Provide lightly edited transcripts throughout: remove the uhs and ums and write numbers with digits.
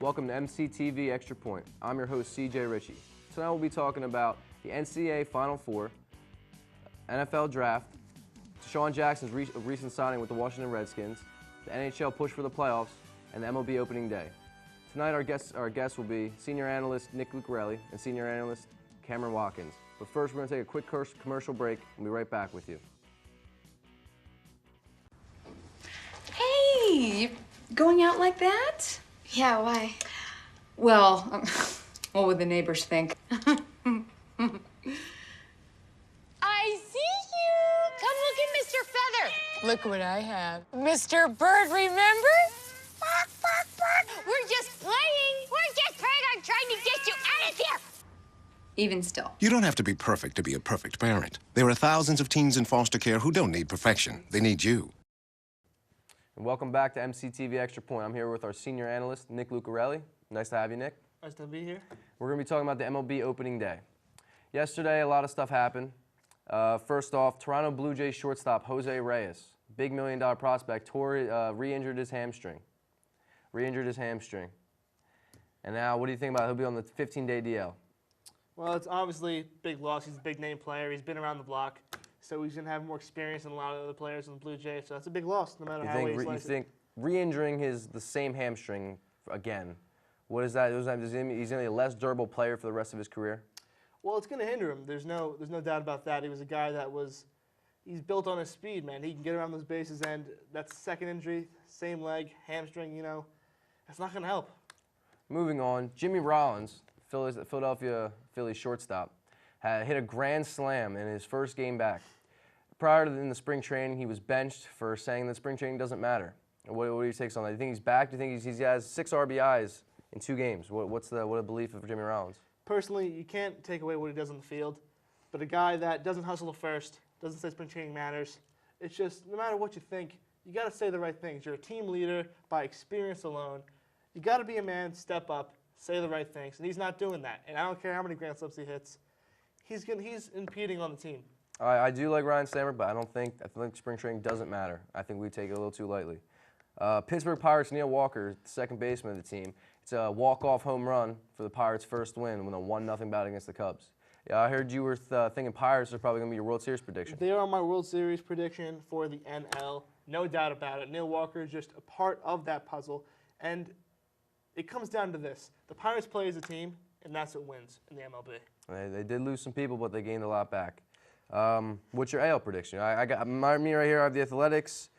Welcome to MCTV Extra Point. I'm your host, CJ Ritchie. Tonight we'll be talking about the NCAA Final Four, NFL Draft, Deshaun Jackson's recent signing with the Washington Redskins, the NHL push for the playoffs, and the MLB opening day. Tonight our guests will be senior analyst Nick Lucarelli and senior analyst Cameron Watkins. But first we're going to take a quick commercial break and we'll be right back with you. Hey, you going out like that? Yeah, why? Well, what would the neighbors think? I see you! Come look at Mr. Feather. Look what I have. Mr. Bird, remember? Bark, bark, bark. We're just playing. We're just playing. I'm trying to get you out of here. Even still. You don't have to be perfect to be a perfect parent. There are thousands of teens in foster care who don't need perfection. They need you. And welcome back to MCTV Extra Point. I'm here with our senior analyst, Nick Lucarelli. Nice to have you, Nick. Nice to be here. We're going to be talking about the MLB opening day. Yesterday, a lot of stuff happened. First off, Toronto Blue Jays shortstop Jose Reyes, big $1 million prospect, re-injured his hamstring. And now, what do you think about it? He'll be on the 15-day DL. Well, it's obviously a big loss. He's a big-name player. He's been around the block, so he's going to have more experience than a lot of other players in the Blue Jays. So that's a big loss, no matter how he slices it. You think re-injuring the same hamstring again, what is that? Does he's going to be a less durable player for the rest of his career? Well, it's going to hinder him. There's no doubt about that. He was a guy that he's built on his speed, man. He can get around those bases, and that's second injury, same leg, hamstring, that's not going to help. Moving on, Jimmy Rollins, Philadelphia Phillies shortstop, had hit a grand slam in his first game back. Prior to in the spring training, he was benched for saying that spring training doesn't matter. What do you take on that? Do you think he's back? Do you think he has 6 RBIs in 2 games? What a belief of Jimmy Rollins? Personally, you can't take away what he does on the field, but a guy that doesn't hustle at first, doesn't say spring training matters, it's just no matter what you think, you got to say the right things. You're a team leader by experience alone. You got to be a man, step up, say the right things, and he's not doing that. And I don't care how many grand slams he hits, he's impeding on the team. I do like Ryan Stammer, but I think spring training doesn't matter. I think we take it a little too lightly. Pittsburgh Pirates' Neil Walker, second baseman of the team. It's a walk-off home run for the Pirates' first win with a 1-0 bout against the Cubs. Yeah, I heard you were thinking Pirates are probably going to be your World Series prediction. They are my World Series prediction for the NL, no doubt about it. Neil Walker is just a part of that puzzle, and it comes down to this. The Pirates play as a team, and that's what wins in the MLB. They did lose some people, but they gained a lot back. What's your AL prediction? I got me right here. I have the Athletics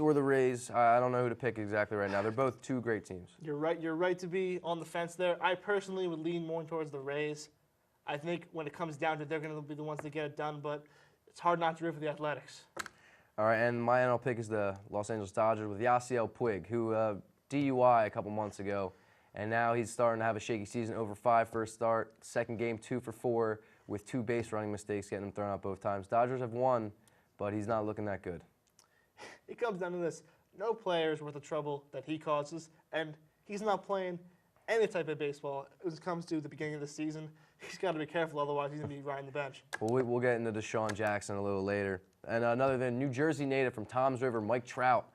or the Rays. I don't know who to pick exactly right now. They're both 2 great teams. You're right. You're right to be on the fence there. I personally would lean more towards the Rays. I think when it comes down to it, they're going to be the ones that get it done, but it's hard not to root for the Athletics. All right, and my NL pick is the Los Angeles Dodgers with Yasiel Puig, who DUI a couple months ago, and now he's starting to have a shaky season. Over 5 first start, second game 2 for 4 with 2 base running mistakes, getting him thrown out both times. Dodgers have won, but he's not looking that good. It comes down to this. No player is worth the trouble that he causes, and he's not playing any type of baseball when it comes to the beginning of the season. He's got to be careful, otherwise he's going to be riding the bench. Well, we'll get into Deshaun Jackson a little later. And another New Jersey native from Toms River, Mike Trout,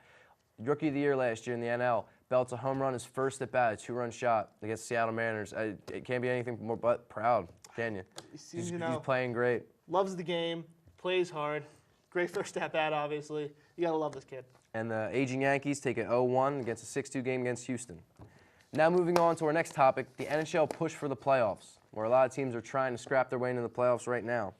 Rookie of the Year last year in the NL, belts a home run his first at bat, a 2-run shot against the Seattle Mariners. It can't be anything more but proud, can you? He's playing great. Loves the game, plays hard. Great first at bat, obviously. You got to love this kid. And the aging Yankees take an 0-1 against a 6-2 game against Houston. Now moving on to our next topic, the NHL push for the playoffs, where a lot of teams are trying to scrap their way into the playoffs right now.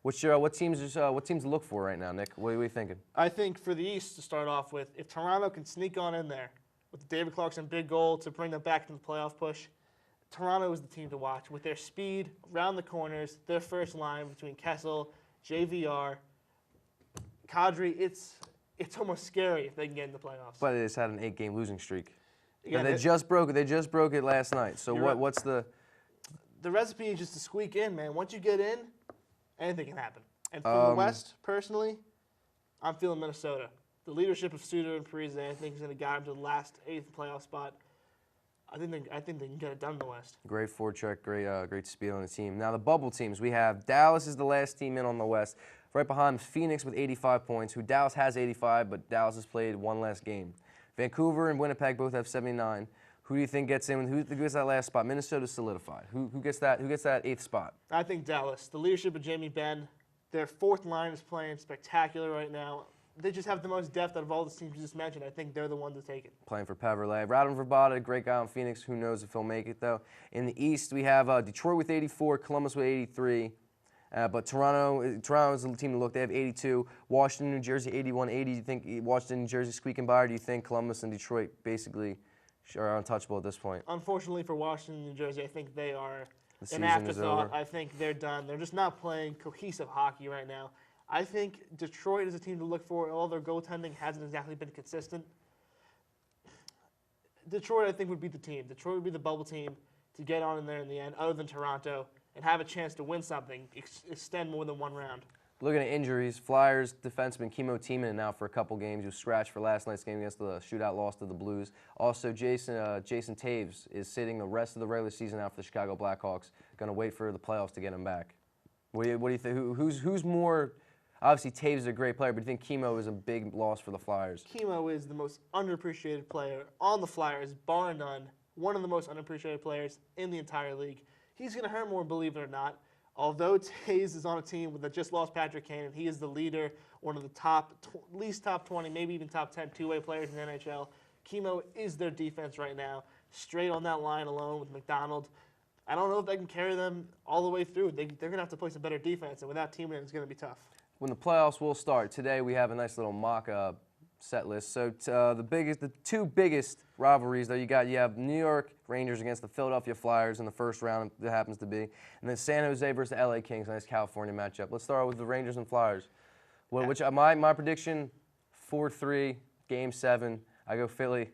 What teams to look for right now, Nick? What are you thinking? I think for the East, to start off with, if Toronto can sneak on in there with the David Clarkson big goal to bring them back into the playoff push, Toronto is the team to watch. With their speed, around the corners, their first line between Kessel, JVR, Kadri, it's almost scary if they can get in the playoffs. But they just had an 8-game losing streak. Again, they just broke it. They just broke it last night. So what's the recipe is just to squeak in, man. Once you get in, anything can happen. And from the West, personally, I'm feeling Minnesota. The leadership of Suter and Parise, I think, is going to guide them to the last 8th playoff spot. I think they can get it done in the West. Great forecheck, great speed on the team. Now the bubble teams, we have Dallas is the last team in on the West. Right behind Phoenix with 85 points, who Dallas has 85, but Dallas has played 1 less game. Vancouver and Winnipeg both have 79, Who do you think gets in? Who gets that last spot? Minnesota's solidified. Who gets that? Who gets that 8th spot? I think Dallas. The leadership of Jamie Benn, their 4th line is playing spectacular right now. They just have the most depth out of all the teams you just mentioned. I think they're the ones to take it. Playing for Paverlay. Radim Verbata, a great guy in Phoenix. Who knows if he'll make it, though. In the East, we have Detroit with 84, Columbus with 83. But Toronto is the team to look. They have 82. Washington, New Jersey, 81, 80. Do you think Washington, New Jersey squeaking by, or do you think Columbus and Detroit basically are untouchable at this point? Unfortunately for Washington, New Jersey, I think they are an Is afterthought. over. I think they're done. They're just not playing cohesive hockey right now. I think Detroit is a team to look for. All their goaltending hasn't exactly been consistent. Detroit, I think, would be the team. Detroit would be the bubble team to get on in there in the end, other than Toronto, and have a chance to win something, extend more than one round. Looking at injuries, Flyers defenseman Kimmo Timonen out for a couple games. He was scratched for last night's game against the shootout loss to the Blues. Also, Jason Taves is sitting the rest of the regular season out for the Chicago Blackhawks. Going to wait for the playoffs to get him back. What do you think? Who's more? Obviously, Taves is a great player, but do you think Kimmo is a big loss for the Flyers? Kimmo is the most underappreciated player on the Flyers, bar none. One of the most underappreciated players in the entire league. He's going to hurt more, believe it or not. Although Taves is on a team that just lost Patrick Kane, and he is the leader, one of the at least top 20, maybe even top 10 two-way players in the NHL, Kimmo is their defense right now, straight on that line alone with McDonald. I don't know if they can carry them all the way through. They're going to have to play some better defense, and without Timonen, it's going to be tough. When the playoffs will start, today we have a nice little mock set list. So the two biggest rivalries that you have New York Rangers against the Philadelphia Flyers in the first round, that happens to be, and then San Jose versus the LA Kings, nice California matchup. Let's start with the Rangers and Flyers. Well, my prediction, 4-3, Game 7. I go Philly.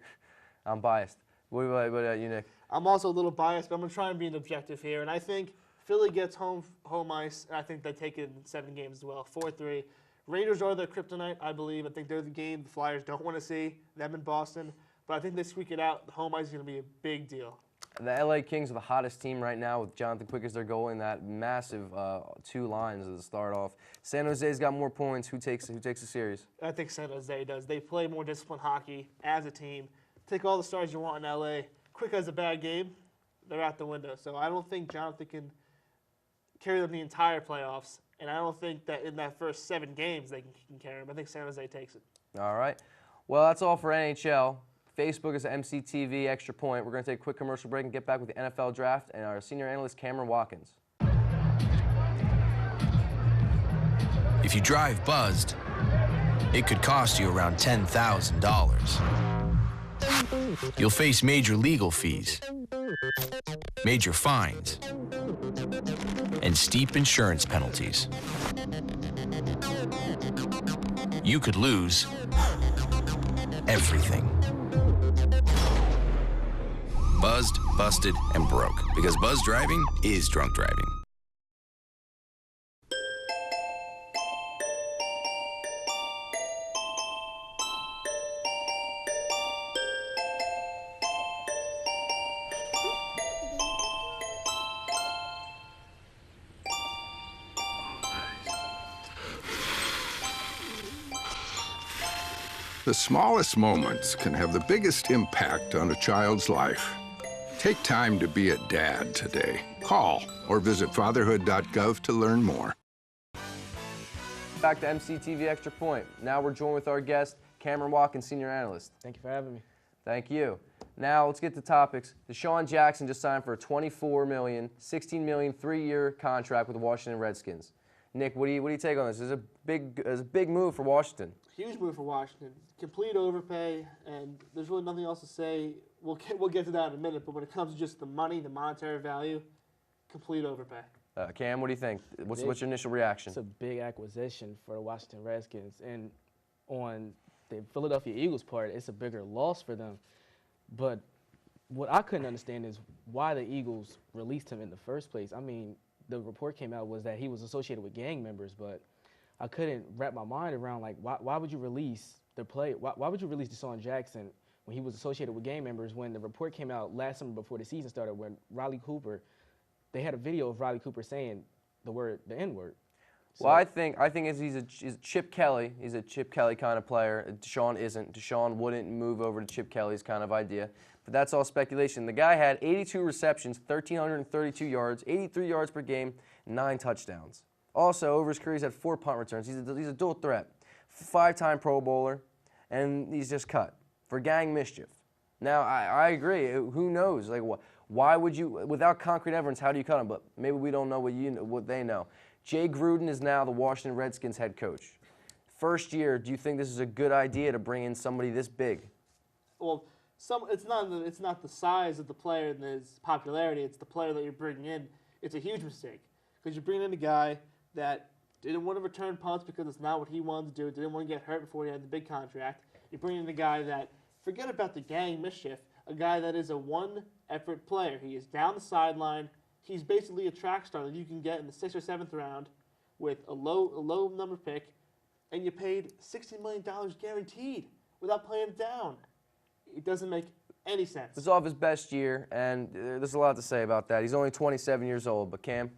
I'm biased. What about you, Nick? I'm also a little biased, but I'm going to try and be an objective here, and I think Philly gets home ice, and I think they take it in 7 games as well, 4-3. Rangers are their kryptonite, I believe. I think they're the game the Flyers don't want to see, them in Boston. But I think they squeak it out. The home ice is going to be a big deal. The LA Kings are the hottest team right now with Jonathan Quick as their goalie in that massive 2 lines to start off. San Jose's got more points. Who takes the series? I think San Jose does. They play more disciplined hockey as a team. Take all the stars you want in LA. Quick has a bad game. They're out the window. So I don't think Jonathan can carry them the entire playoffs. And I don't think that in that first 7 games they can carry them. I think San Jose takes it. All right. Well, that's all for NHL. Facebook is MCTV Extra Point. We're going to take a quick commercial break and get back with the NFL Draft and our senior analyst, Cameron Watkins. If you drive buzzed, it could cost you around $10,000. You'll face major legal fees, major fines, and steep insurance penalties. You could lose everything. Buzzed, busted, and broke. Because buzz driving is drunk driving. The smallest moments can have the biggest impact on a child's life. Take time to be a dad today. Call or visit fatherhood.gov to learn more. Back to MCTV Extra Point. Now we're joined with our guest, Cameron Watkins, senior analyst. Thank you for having me. Thank you. Now let's get to topics. Deshaun Jackson just signed for a $24 million, $16 million, 3-year contract with the Washington Redskins. Nick, what do you take on this? This is a big move for Washington. Huge move for Washington. Complete overpay, and there's really nothing else to say. We'll get to that in a minute, but when it comes to just the money, the monetary value, complete overpay. Cam, what do you think? What's your initial reaction? It's a big acquisition for the Washington Redskins, and on the Philadelphia Eagles' part, it's a bigger loss for them. But what I couldn't understand is why the Eagles released him in the first place. I mean, the report came out was that he was associated with gang members, but I couldn't wrap my mind around, like, why would you release the play? Why would you release Deshaun Jackson when he was associated with gang members, when the report came out last summer before the season started, when Riley Cooper, they had a video of Riley Cooper saying the N-word. So, well, I think he's a Chip Kelly. He's a Chip Kelly kind of player. Deshaun isn't. Deshaun wouldn't move over to Chip Kelly's kind of idea. but that's all speculation. The guy had 82 receptions, 1,332 yards, 83 yards per game, 9 touchdowns. Also, over his career, he's had 4 punt returns. He's a dual threat, 5-time Pro Bowler, and he's just cut for gang mischief. Now, I agree. Who knows? Like, why would you, without concrete evidence, how do you cut him? But maybe we don't know what they know. Jay Gruden is now the Washington Redskins head coach. First year, do you think this is a good idea to bring in somebody this big? Well, it's not the size of the player and his popularity. It's the player that you're bringing in. It's a huge mistake because you're bringing in a guy that didn't want to return punts because it's not what he wanted to do. Didn't want to get hurt before he had the big contract. You're bringing in a guy that, forget about the gang mischief, a guy that is a one-effort player. He is down the sideline. He's basically a track star that you can get in the 6th or 7th round with a low number pick, and you paid $60 million guaranteed without playing it down. It doesn't make any sense. This is off his best year, and there's a lot to say about that. He's only 27 years old, but Cam?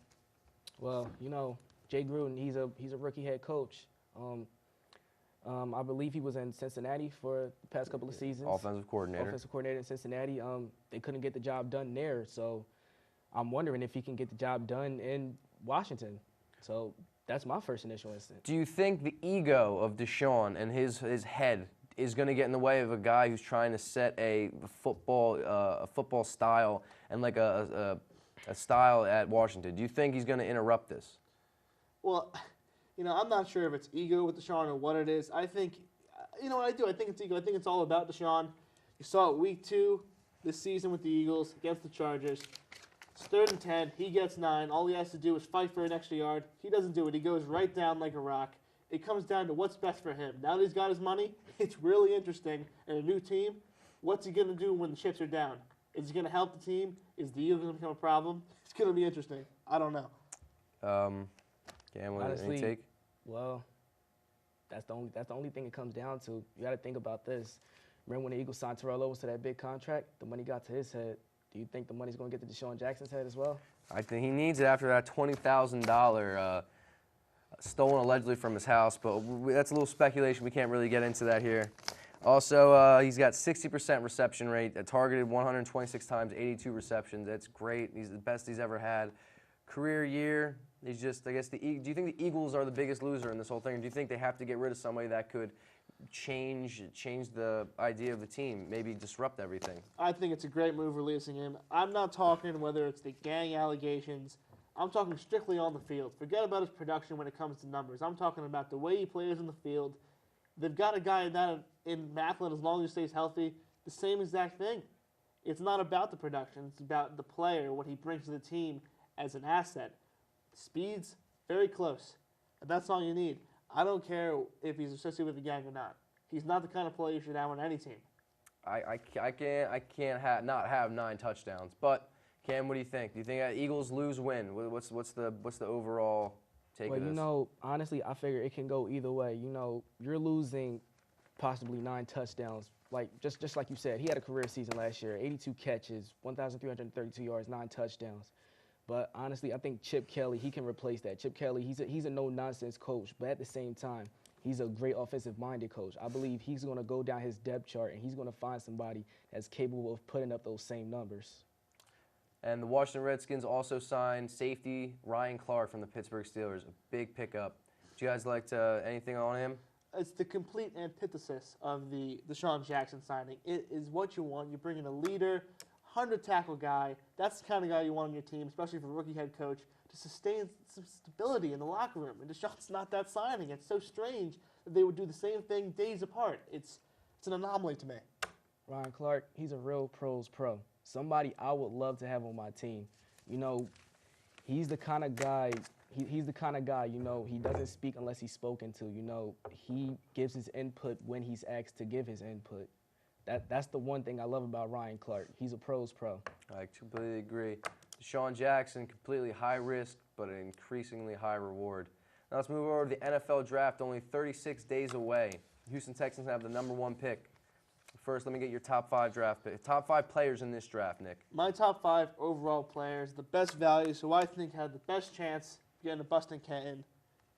Well, you know, Jay Gruden, he's a rookie head coach. I believe he was in Cincinnati for the past couple of seasons. Offensive coordinator in Cincinnati. They couldn't get the job done there, so I'm wondering if he can get the job done in Washington. So that's my first initial instinct. Do you think the ego of Deshaun and his head is going to get in the way of a guy who's trying to set a football style and like a style at Washington? Do you think he's going to interrupt this? Well, you know, I'm not sure if it's ego with Deshaun or what it is. I think, you know what I do? I think it's ego. I think it's all about Deshaun. You saw it week 2 this season with the Eagles against the Chargers. It's 3rd and 10. He gets 9. All he has to do is fight for an extra yard. He doesn't do it. He goes right down like a rock. It comes down to what's best for him. Now that he's got his money, it's really interesting. And a new team, what's he going to do when the chips are down? Is he going to help the team? Is the ego going to become a problem? It's going to be interesting. I don't know. Cam, Honestly, any take? Well, that's the only thing it comes down to. You got to think about this. Remember when the Eagles signed Terrell Owens to that big contract? The money got to his head. Do you think the money's going to get to Deshaun Jackson's head as well? I think he needs it after that $20,000 stolen allegedly from his house, but that's a little speculation. We can't really get into that here. Also, he's got 60% reception rate, targeted 126 times, 82 receptions. That's great. He's the best he's ever had. Career year, he's just, I guess, do you think the Eagles are the biggest loser in this whole thing, or do you think they have to get rid of somebody that could change the idea of the team, maybe disrupt everything? I think it's a great move releasing him. I'm not talking whether it's the gang allegations. I'm talking strictly on the field. Forget about his production when it comes to numbers. I'm talking about the way he plays in the field. They've got a guy in Macklin, as long as he stays healthy, the same exact thing. It's not about the production. It's about the player, what he brings to the team as an asset. Speed's very close. And that's all you need. I don't care if he's associated with the gang or not. He's not the kind of player you should have on any team. I can't not have 9 touchdowns. But Cam, what do you think? Do you think Eagles lose, win? What's the overall take of this? You know, honestly, I figure it can go either way. You know, you're losing possibly 9 touchdowns. Like just like you said, he had a career season last year, 82 catches, 1,332 yards, 9 touchdowns. But honestly, I think Chip Kelly, he can replace that. Chip Kelly, he's a no-nonsense coach, but at the same time, he's a great offensive-minded coach. I believe he's going to go down his depth chart, and he's going to find somebody that's capable of putting up those same numbers. And the Washington Redskins also signed safety Ryan Clark from the Pittsburgh Steelers, a big pickup. Would you guys like anything on him? It's the complete antithesis of the Deshaun Jackson signing. It is what you want. You bring in a leader, 100-tackle guy. That's the kind of guy you want on your team, especially for a rookie head coach, to sustain some stability in the locker room. And Deshaun's not that signing. It's so strange that they would do the same thing days apart. It's an anomaly to me. Ryan Clark, he's a real pros pro. Somebody I would love to have on my team. You know, he's the kind of guy, he's the kind of guy, you know, he doesn't speak unless he's spoken to. You know, he gives his input when he's asked to give his input. That's the one thing I love about Ryan Clark. He's a pros pro. I completely agree. Deshaun Jackson, completely high risk, but an increasingly high reward. Now let's move over to the NFL draft, only 36 days away. Houston Texans have the #1 pick. First, let me get your top 5 draft pick. Top 5 players in this draft, Nick. My top 5 overall players, the best values, who I think had the best chance of getting a Boston Canton,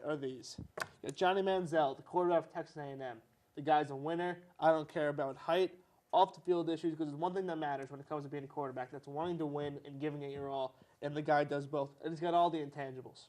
are these. You got Johnny Manziel, the quarterback of Texas A&M. The guy's a winner. I don't care about height off the field issues, because it's one thing that matters when it comes to being a quarterback. That's wanting to win and giving it your all, and the guy does both. And he's got all the intangibles.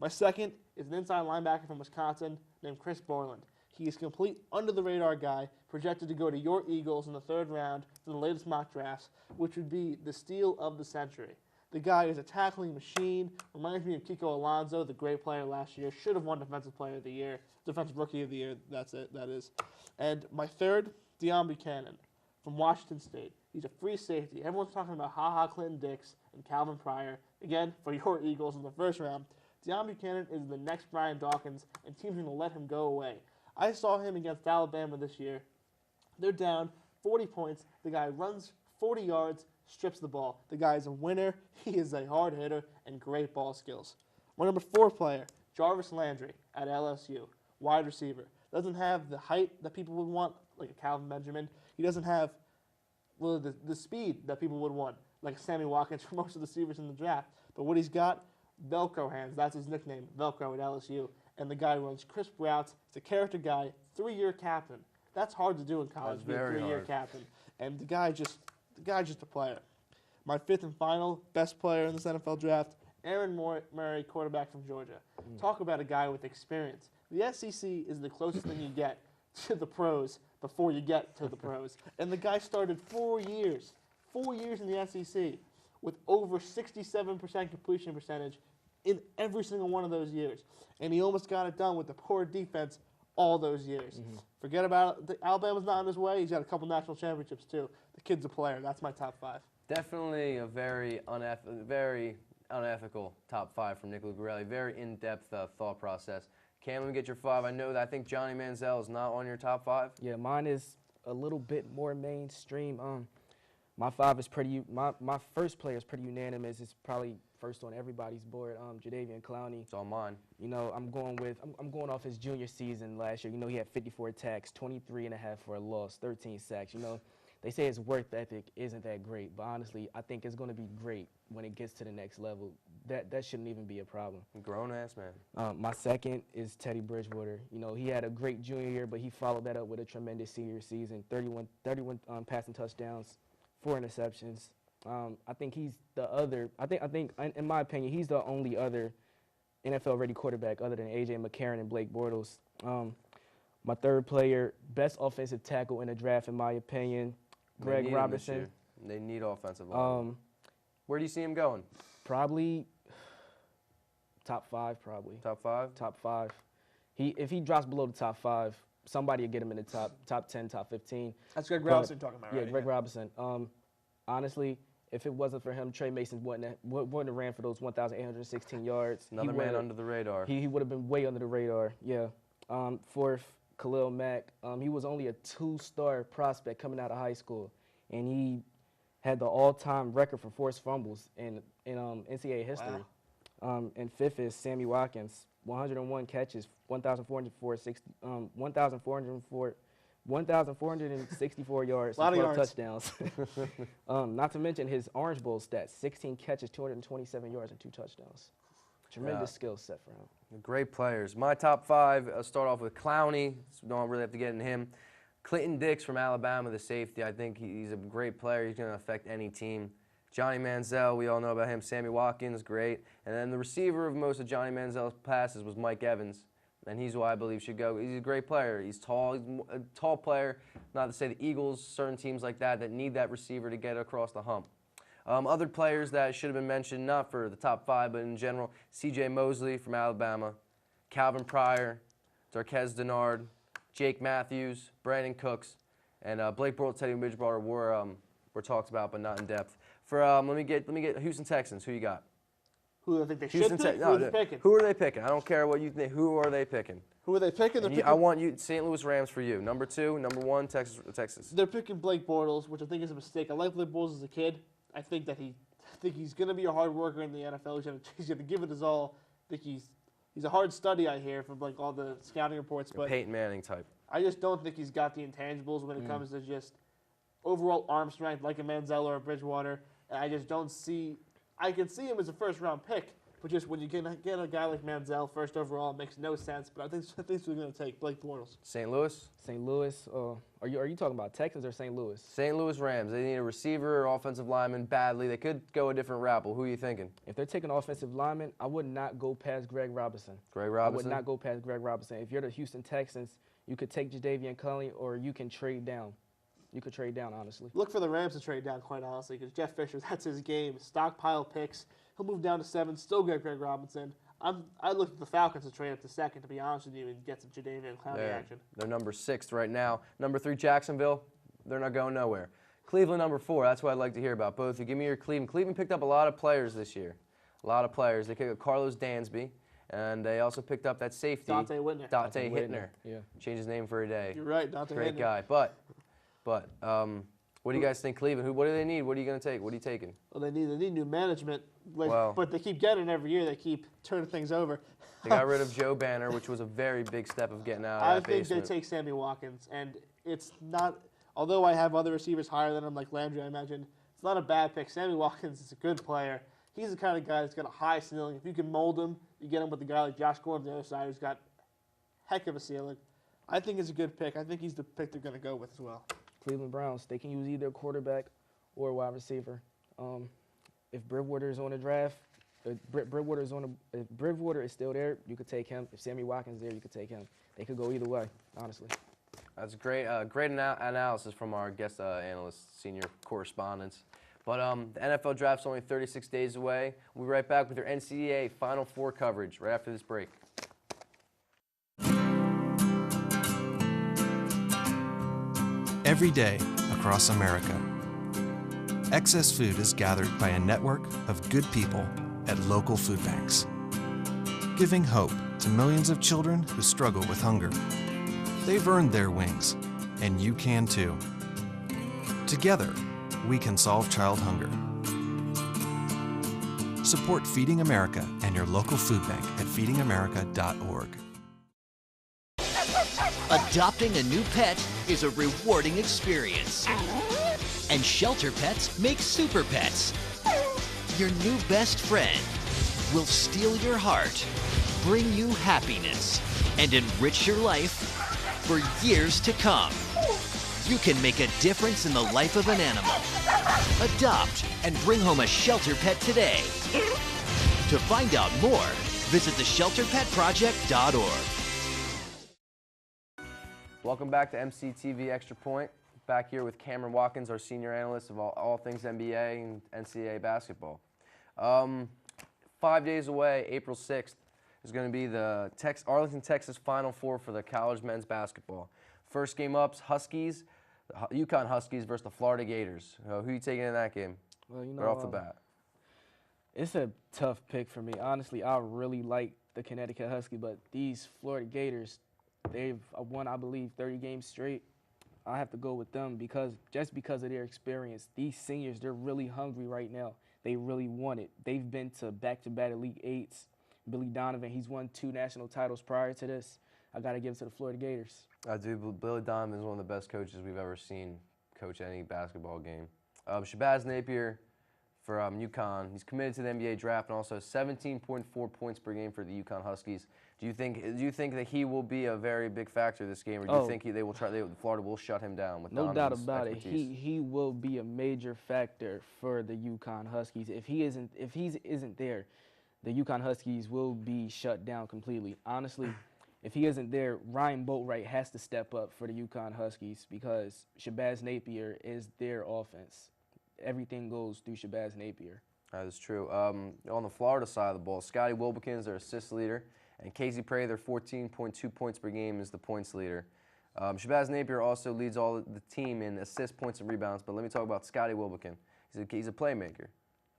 My second is an inside linebacker from Wisconsin named Chris Borland. He is complete under-the-radar guy, projected to go to your Eagles in the 3rd round in the latest mock drafts, which would be the steal of the century. The guy is a tackling machine. Reminds me of Kiko Alonso, the great player last year. Should have won Defensive Player of the Year. Defensive Rookie of the Year, that is. And my third, Deion Buchanan from Washington State. He's a free safety. Everyone's talking about Clinton Dix and Calvin Pryor. Again, for your Eagles in the 1st round. Deion Buchanan is the next Brian Dawkins, and teams are going to let him go away. I saw him against Alabama this year. They're down 40 points. The guy runs 40 yards, strips the ball. The guy is a winner. He is a hard hitter and great ball skills. My number 4 player, Jarvis Landry at LSU, wide receiver. Doesn't have the height that people would want, like a Calvin Benjamin. He doesn't have the speed that people would want, like Sammy Watkins for most of the receivers in the draft. But what he's got, Velcro hands. That's his nickname, Velcro at LSU. And the guy runs crisp routes. He's a character guy, 3-year captain. That's hard to do in college, be a 3-year captain. And the guy's just a player. My 5th and final best player in this NFL draft, Aaron Murray, quarterback from Georgia. Talk about a guy with experience. The SEC is the closest thing you get to the pros before you get to the pros. And the guy started 4 years in the SEC with over 67% completion percentage in every single one of those years. And he almost got it done with the poor defense all those years. Forget about it. Alabama's not on his way. He's got a couple national championships, too. The kid's a player. That's my top 5. Definitely a very unethical top 5 from Nick Lucarelli. Very in-depth thought process. Cam, let me get your 5. I think Johnny Manziel is not on your top 5. Yeah, mine is a little bit more mainstream. My 5 is pretty. My first player is pretty unanimous. It's probably first on everybody's board. Jadeveon Clowney. It's on mine. You know, I'm going off his junior season last year. You know, he had 54 attacks, 23.5 for a loss, 13 sacks. You know, they say his work ethic isn't that great, but honestly, I think it's going to be great when it gets to the next level. That shouldn't even be a problem. Grown ass man. My second is Teddy Bridgewater. You know, he had a great junior year, but he followed that up with a tremendous senior season. 31 passing touchdowns, 4 interceptions. I think he's the other. I think in my opinion, he's the only other NFL-ready quarterback other than A.J. McCarron and Blake Bortles. My third player, best offensive tackle in the draft, in my opinion, Greg Robinson. They need offensive line. Where do you see him going? Probably top 5. Probably top 5. Top 5. If he drops below the top 5, somebody will get him in the top 10, top 15. That's Greg Robinson talking about, right? Yeah, Greg Robinson. Honestly, if it wasn't for him, Trey Mason wouldn't have ran for those 1,816 yards. Another man under the radar. He would have been way under the radar. Yeah. Fourth, Khalil Mack. He was only a 2-star prospect coming out of high school, and he had the all-time record for forced fumbles in NCAA history. Wow. And fifth is Sammy Watkins, 101 catches, 1,464 yards, and 12 touchdowns. Not to mention his Orange Bowl stats: 16 catches, 227 yards, and 2 touchdowns. Tremendous skill set for him. Great players. My top 5, I'll start off with Clowney. So don't really have to get into him. Clinton Dix from Alabama, the safety. I think he's a great player. He's going to affect any team. Johnny Manziel, we all know about him. Sammy Watkins, great. And then the receiver of most of Johnny Manziel's passes was Mike Evans, and he's who I believe should go. He's a great player. He's tall. He's a tall player. Not to say the Eagles, certain teams like that need that receiver to get across the hump. Other players that should have been mentioned, not for the top 5, but in general, C.J. Mosley from Alabama, Calvin Pryor, Darqueze Dennard, Jake Matthews, Brandon Cooks, and Blake Bortles, Teddy Bridgewater were talked about, but not in depth. For let me get Houston Texans. Who you got? Who do they think they should pick? Who are they picking? Who are they picking? I don't care what you think. Who are they picking? Who are they picking? I want you St. Louis Rams for you. Number 2, number 1, Texas. They're picking Blake Bortles, which I think is a mistake. I like Blake Bortles as a kid. I think he's going to be a hard worker in the NFL. He's going to give it his all. I think he's a hard study, I hear, from like all the scouting reports. But Peyton Manning type. I just don't think he's got the intangibles when it comes to just overall arm strength like a Manziel or a Bridgewater. And I just don't see – I can see him as a first-round pick, But just when you get a guy like Manziel first overall, it makes no sense. But I think we're going to take Blake Bortles. St. Louis? St. Louis. Are you talking about Texans or St. Louis? St. Louis Rams. They need a receiver or offensive lineman badly. They could go a different route, but who are you thinking? If they're taking offensive lineman, I would not go past Greg Robinson. Greg Robinson? I would not go past Greg Robinson. If you're the Houston Texans, you could take Jadeveon Clowney or you can trade down. You could trade down, honestly. Look for the Rams to trade down, quite honestly, because Jeff Fisher, that's his game. Stockpile picks. He'll move down to 7, still get Greg Robinson. I looked at the Falcons to trade up to 2nd, to be honest with you, and get some Jadeveon Clowney action. They're number 6 right now. Number 3, Jacksonville. They're not going nowhere. Cleveland, number 4. That's what I'd like to hear about. Both of you, give me your Cleveland. Cleveland picked up a lot of players this year. A lot of players. They picked up Carlos Dansby, and they also picked up that safety. Dante Whitner. Dante Hittner. Yeah. Changed his name for a day. You're right, Dante Great Whitner. guy. But what do you guys think, Cleveland? What do they need? What are you going to take? What are you taking? Well, they need new management, Well- but they keep getting it every year. They keep turning things over. They got rid of Joe Banner, which was a very big step of getting out of I that think basement. they take Sammy Watkins, and it's not. Although I have other receivers higher than him, like Landry, I imagine it's not a bad pick. Sammy Watkins is a good player. He's the kind of guy that's got a high ceiling. If you can mold him, you get him with a guy like Josh Gordon on the other side, who's got heck of a ceiling. I think it's a good pick. I think he's the pick they're going to go with as well. Cleveland Browns, they can use either a quarterback or a wide receiver. If Bridgewater is on the draft, if Bridgewater is still there, you could take him. If Sammy Watkins is there, you could take him. They could go either way, honestly. That's great. Great analysis from our guest analyst, senior correspondents. But the NFL draft's only 36 days away. We'll be right back with your NCAA Final Four coverage right after this break. Every day across America, excess food is gathered by a network of good people at local food banks, giving hope to millions of children who struggle with hunger. They've earned their wings, and you can too. Together, we can solve child hunger. Support Feeding America and your local food bank at feedingamerica.org. Adopting a new pet is a rewarding experience. And Shelter Pets make super pets. Your new best friend will steal your heart, bring you happiness, and enrich your life for years to come. You can make a difference in the life of an animal. Adopt and bring home a Shelter Pet today. To find out more, visit theshelterpetproject.org. Welcome back to MCTV Extra Point. Back here with Cameron Watkins, our senior analyst of all things NBA and NCAA basketball. 5 days away, April 6th, is going to be the Arlington, Texas Final Four for the college men's basketball. First game up's Huskies, the UConn Huskies versus the Florida Gators. Who are you taking in that game? Well, you know, right off the bat. It's a tough pick for me. Honestly, I really like the Connecticut Huskies, but these Florida Gators, they've won, I believe, 30 games straight. I have to go with them because of their experience. These seniors, they're really hungry right now. They really want it. They've been to back-to-back Elite Eights. Billy Donovan, he's won 2 national titles prior to this. I got to give it to the Florida Gators. I do. Billy Donovan is one of the best coaches we've ever seen coach any basketball game. Shabazz Napier for UConn. He's committed to the NBA draft and also has 17.4 points per game for the UConn Huskies. Do you think that he will be a very big factor this game, or do you think Florida will shut him down with no Donovan's doubt about expertise? it. He will be a major factor for the UConn Huskies. If he isn't there, the UConn Huskies will be shut down completely. Honestly, if he isn't there, Ryan Boatwright has to step up for the UConn Huskies because Shabazz Napier is their offense. Everything goes through Shabazz Napier. That is true. On the Florida side of the ball, Scotty Wilbekin is their assist leader, and Casey Prey, their 14.2 points per game, is the points leader. Shabazz Napier also leads all the team in assists, points, and rebounds, but let me talk about Scotty Wilbekin. He's a playmaker.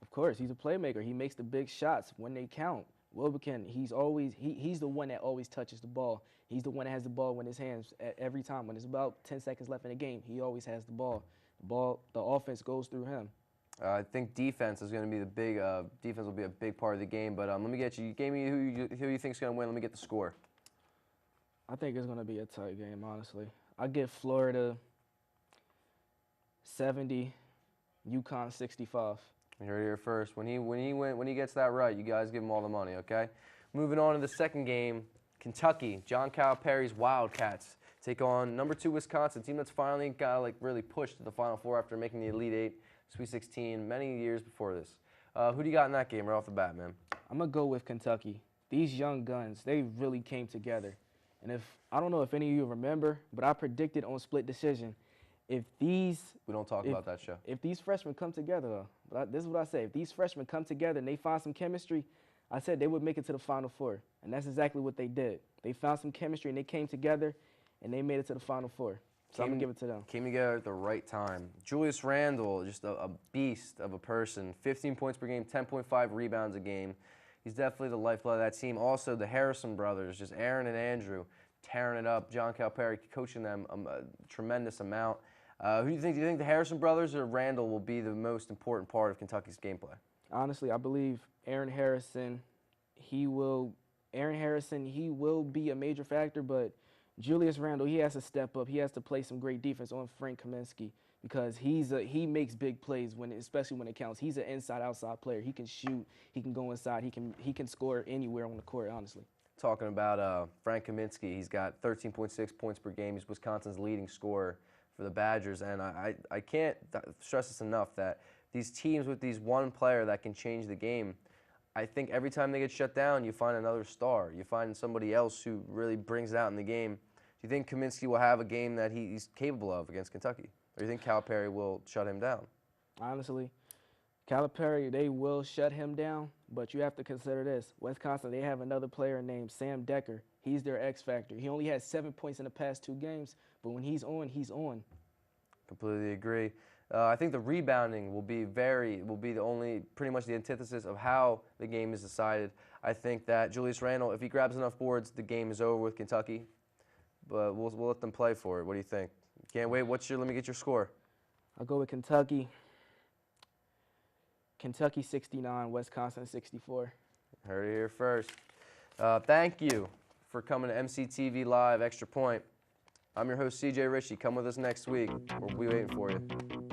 Of course, he's a playmaker. He makes the big shots when they count. Wilbekin, he's the one that always touches the ball. He's the one that has the ball in his hands every time. When it's about 10 seconds left in the game, he always has the ball. The offense goes through him. I think defense is going to be the big. Defense will be a big part of the game. But let me get you. You gave me who you think is going to win. Let me get the score. I think it's going to be a tight game, honestly. I give Florida 70, UConn 65. You heard it here first. When he gets that right, you guys give him all the money, okay? Moving on to the second game, Kentucky, John Calipari's Wildcats take on number 2 Wisconsin, team that's finally got really pushed to the Final Four after making the Elite Eight, Sweet 16 many years before this. Who do you got in that game right off the bat, man? I'm gonna go with Kentucky. These young guns, they really came together. And I don't know if any of you remember, but I predicted on split decision, we don't talk about that show. If these freshmen come together, this is what I say. If these freshmen come together and they find some chemistry, I said they would make it to the Final Four. And that's exactly what they did. They found some chemistry and they came together and they made it to the Final Four. So I'm going to give it to them. Came together at the right time. Julius Randle, just a beast of a person. 15 points per game, 10.5 rebounds a game. He's definitely the lifeblood of that team. Also, the Harrison brothers, just Aaron and Andrew, tearing it up. John Calipari coaching them a tremendous amount. Who do you think? Do you think the Harrison brothers or Randall will be the most important part of Kentucky's gameplay? Honestly, I believe Aaron Harrison, he will be a major factor, but Julius Randle, he has to step up. He has to play some great defense on Frank Kaminsky because he makes big plays especially when it counts. He's an inside-outside player. He can shoot. He can go inside. He can score anywhere on the court, honestly. Talking about Frank Kaminsky, he's got 13.6 points per game. He's Wisconsin's leading scorer for the Badgers, and I can't stress this enough that these teams with these one player that can change the game, I think every time they get shut down, you find another star. You find somebody else who really brings it out in the game. Do you think Kaminsky will have a game that he's capable of against Kentucky? Or do you think Calipari will shut him down? Honestly, Calipari, they will shut him down, but you have to consider this. Wisconsin, they have another player named Sam Decker. He's their X factor. He only had 7 points in the past 2 games, but when he's on, he's on. Completely agree. I think the rebounding will be pretty much the antithesis of how the game is decided. I think that Julius Randle, if he grabs enough boards, the game is over with Kentucky. But we'll let them play for it. What do you think? Can't wait. Let me get your score. I'll go with Kentucky. Kentucky 69, Wisconsin 64. Heard it here first. Thank you for coming to MCTV Live Extra Point. I'm your host, CJ Ritchie. Come with us next week. We'll be waiting for you.